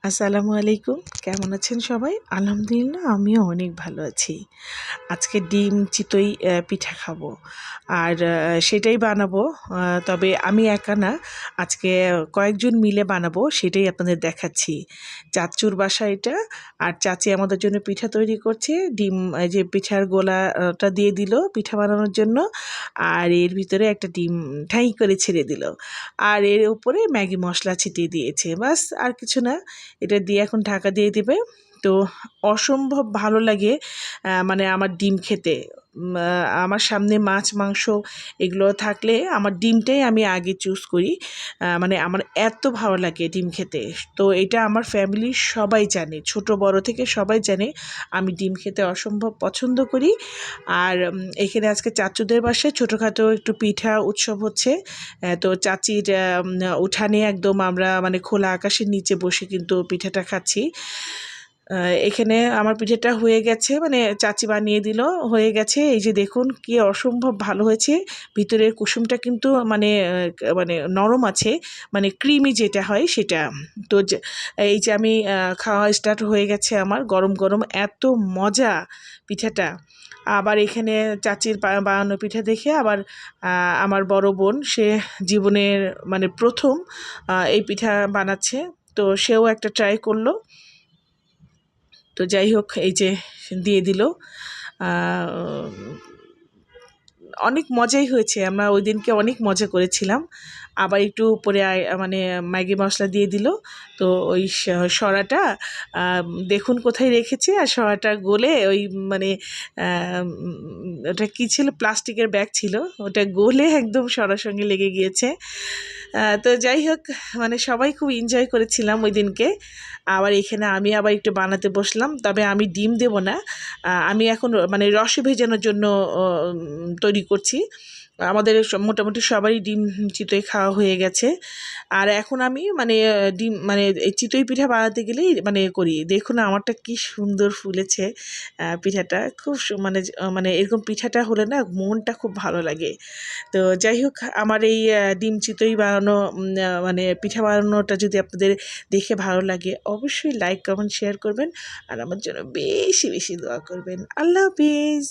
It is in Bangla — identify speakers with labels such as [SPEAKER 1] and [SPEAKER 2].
[SPEAKER 1] আসসালামু আলাইকুম। কেমন আছেন সবাই? আলহামদুলিল্লাহ আমিও অনেক ভালো আছি। আজকে ডিম চিতই পিঠা খাবো। আর সেটাই বানাবো। তবে আমি একা না, আজকে কয়েকজন মিলে বানাবো সেটাই আপনাদের দেখাচ্ছি। চাচ্চুর বাসা এটা। আর চাচি আমাদের জন্য পিঠা তৈরি করছে। ডিম এই যে পিঠার গোলাটা দিয়ে দিল পিঠা বানানোর জন্য। আর এর ভিতরে একটা ডিম ঠাই করে ছেড়ে দিল। আর এর উপরে ম্যাগি মসলা ছিটিয়ে দিয়েছে। বাস আর কিছু না। এটা দিয়ে এখন ঢাকা দিয়ে দিবে। তো অসম্ভব ভালো লাগে মানে আমার ডিম খেতে। আমার সামনে মাছ মাংস এগুলো থাকলে আমার ডিমটাই আমি আগে চুজ করি। মানে আমার এত ভালো লাগে ডিম খেতে। তো এটা আমার ফ্যামিলির সবাই জানে, ছোট বড় থেকে সবাই জানে আমি ডিম খেতে অসম্ভব পছন্দ করি। আর এখানে আজকে চাচুদের বাসায় ছোটোখাটো একটু পিঠা উৎসব হচ্ছে। তো চাচির উঠানে একদম আমরা মানে খোলা আকাশের নিচে বসে কিন্তু পিঠাটা খাচ্ছি। এখানে আমার পিঠাটা হয়ে গেছে, মানে চাচি বানিয়ে দিল, হয়ে গেছে। এই যে দেখুন কি অসম্ভব ভালো হয়েছে। ভিতরের কুসুমটা কিন্তু মানে মানে নরম আছে, মানে ক্রিমি যেটা হয় সেটা। তো এই যে আমি খাওয়া স্টার্ট হয়ে গেছে আমার, গরম গরম এত মজা পিঠাটা। আবার এখানে চাচির বানানো পিঠা দেখে আবার আমার বড় বোন, সে জীবনের মানে প্রথম এই পিঠা বানাচ্ছে। তো সেও একটা ট্রাই করলো। তো যাই হোক, এই যে দিয়ে দিল। অনেক মজাই হয়েছে, আমরা ওই দিনকে অনেক মজা করেছিলাম। আবার একটু উপরে মানে ম্যাগি মশলা দিয়ে দিল। তো ওই সরাটা দেখুন কোথায় রেখেছে, আর সরাটা গলে ওই মানে ওটা কী ছিল, প্লাস্টিকের ব্যাগ ছিল, ওটা গলে একদম সরার সঙ্গে লেগে গিয়েছে। তো যাই হোক, মানে সবাই খুব এনজয় করেছিলাম ওই দিনকে। আবার এখানে আমি আবার একটু বানাতে বসলাম, তবে আমি ডিম দেব না। আমি এখন মানে রসে ভেজানোর জন্য তৈরি করছি। আমাদের মোটামুটি সবারই ডিম চিতই খাওয়া হয়ে গেছে। আর এখন আমি মানে ডিম মানে এই চিতই পিঠা বানাতে গেলেই মানে করি। দেখুন আমারটা কি সুন্দর ফুলেছে পিঠাটা। খুব মানে মানে এরকম পিঠাটা হলে না মনটা খুব ভালো লাগে। তো যাই হোক, আমার এই ডিম চিতই বানানো মানে পিঠা বানানোটা যদি আপনাদের দেখে ভালো লাগে, অবশ্যই লাইক কমেন্ট শেয়ার করবেন। আর আমার জন্য বেশি বেশি দোয়া করবেন। আল্লাহ হাফিজ।